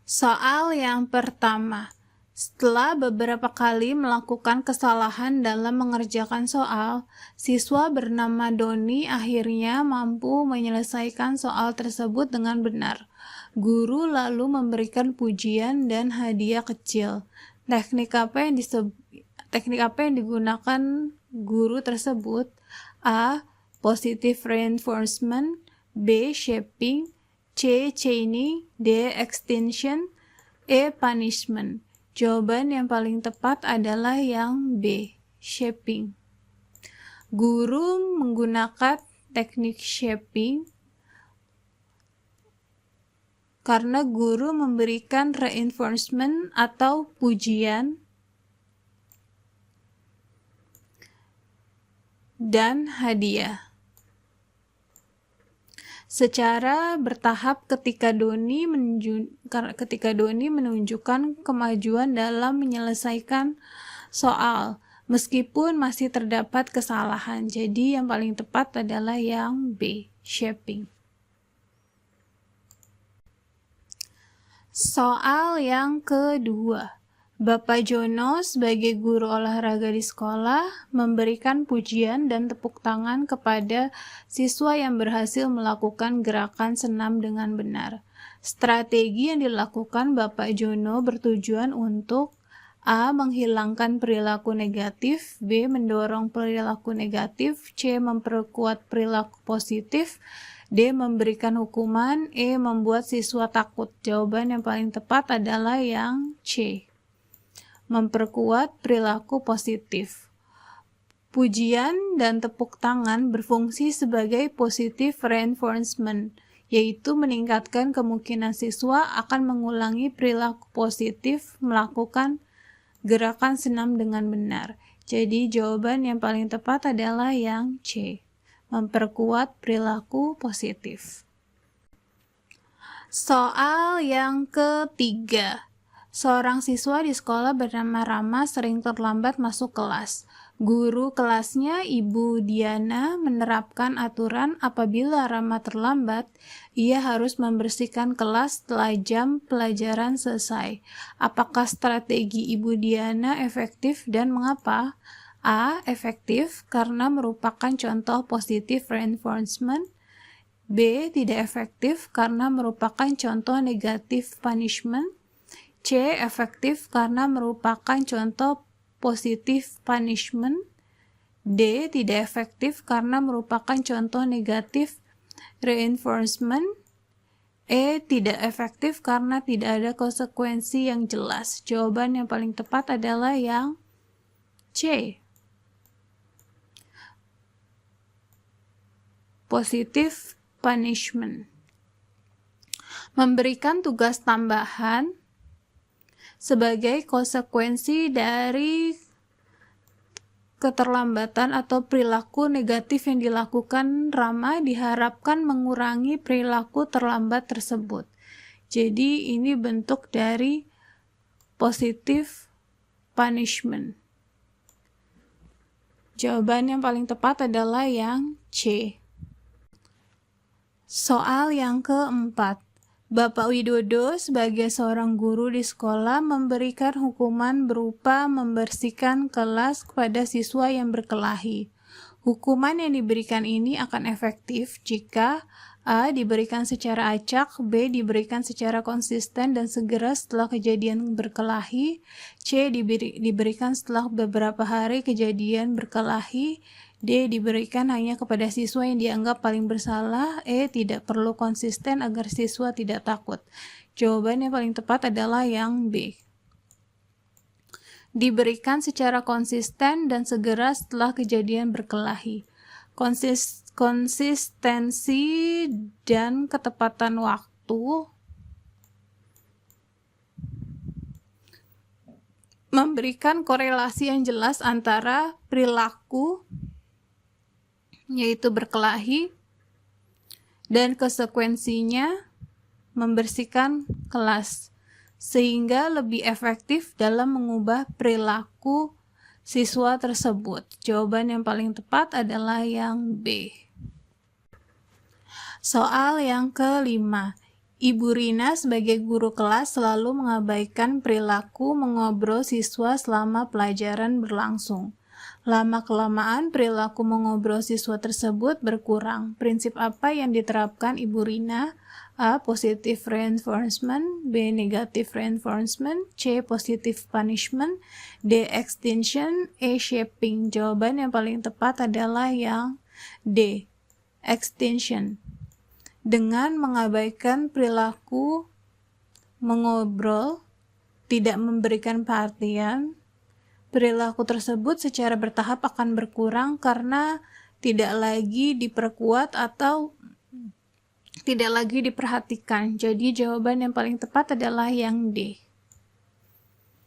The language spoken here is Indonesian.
Soal yang pertama. Setelah beberapa kali melakukan kesalahan dalam mengerjakan soal, siswa bernama Doni akhirnya mampu menyelesaikan soal tersebut dengan benar. Guru lalu memberikan pujian dan hadiah kecil. Teknik apa yang digunakan guru tersebut? A. Positive reinforcement, B. Shaping, C. Chaining, D. Extension, E. Punishment. Jawaban yang paling tepat adalah yang B. Shaping. Guru menggunakan teknik shaping karena guru memberikan reinforcement atau pujian dan hadiah secara bertahap ketika Doni menunjukkan kemajuan dalam menyelesaikan soal, meskipun masih terdapat kesalahan. Jadi yang paling tepat adalah yang B, shaping. Soal yang kedua. Bapak Jono sebagai guru olahraga di sekolah memberikan pujian dan tepuk tangan kepada siswa yang berhasil melakukan gerakan senam dengan benar. Strategi yang dilakukan Bapak Jono bertujuan untuk A. Menghilangkan perilaku negatif, B. Mendorong perilaku negatif, C. Memperkuat perilaku positif, D. Memberikan hukuman, E. Membuat siswa takut. Jawaban yang paling tepat adalah yang C. Memperkuat perilaku positif. Pujian dan tepuk tangan berfungsi sebagai positive reinforcement, yaitu meningkatkan kemungkinan siswa akan mengulangi perilaku positif melakukan gerakan senam dengan benar. Jadi jawaban yang paling tepat adalah yang C. Memperkuat perilaku positif. Soal yang ketiga. Seorang siswa di sekolah bernama Rama sering terlambat masuk kelas. Guru kelasnya, Ibu Diana, menerapkan aturan apabila Rama terlambat, ia harus membersihkan kelas setelah jam pelajaran selesai. Apakah strategi Ibu Diana efektif dan mengapa? A. Efektif karena merupakan contoh positive reinforcement. B. Tidak efektif karena merupakan contoh negative punishment. C. Efektif karena merupakan contoh positif punishment. D. Tidak efektif karena merupakan contoh negatif reinforcement. E. Tidak efektif karena tidak ada konsekuensi yang jelas. Jawaban yang paling tepat adalah yang C. Positive punishment. Memberikan tugas tambahan sebagai konsekuensi dari keterlambatan atau perilaku negatif yang dilakukan Rama diharapkan mengurangi perilaku terlambat tersebut. Jadi ini bentuk dari positive punishment. Jawaban yang paling tepat adalah yang C. Soal yang keempat. Bapak Widodo sebagai seorang guru di sekolah memberikan hukuman berupa membersihkan kelas kepada siswa yang berkelahi. Hukuman yang diberikan ini akan efektif jika A. Diberikan secara acak, B. Diberikan secara konsisten dan segera setelah kejadian berkelahi, C. Diberikan setelah beberapa hari kejadian berkelahi, D. Diberikan hanya kepada siswa yang dianggap paling bersalah, E. Tidak perlu konsisten agar siswa tidak takut. Jawaban yang paling tepat adalah yang B. Diberikan secara konsisten dan segera setelah kejadian berkelahi. Konsistensi dan ketepatan waktu memberikan korelasi yang jelas antara perilaku, yaitu berkelahi, dan konsekuensinya membersihkan kelas, sehingga lebih efektif dalam mengubah perilaku siswa tersebut. Jawaban yang paling tepat adalah yang B. Soal yang kelima. Ibu Rina sebagai guru kelas selalu mengabaikan perilaku mengobrol siswa selama pelajaran berlangsung. Lama-kelamaan perilaku mengobrol siswa tersebut berkurang. Prinsip apa yang diterapkan Ibu Rina? A. Positive reinforcement, B. Negative reinforcement, C. Positive punishment, D. Extinction, E. Shaping. Jawaban yang paling tepat adalah yang D. Extinction. Dengan mengabaikan perilaku mengobrol, tidak memberikan perhatian, perilaku tersebut secara bertahap akan berkurang karena tidak lagi diperkuat atau tidak lagi diperhatikan. Jadi jawaban yang paling tepat adalah yang D.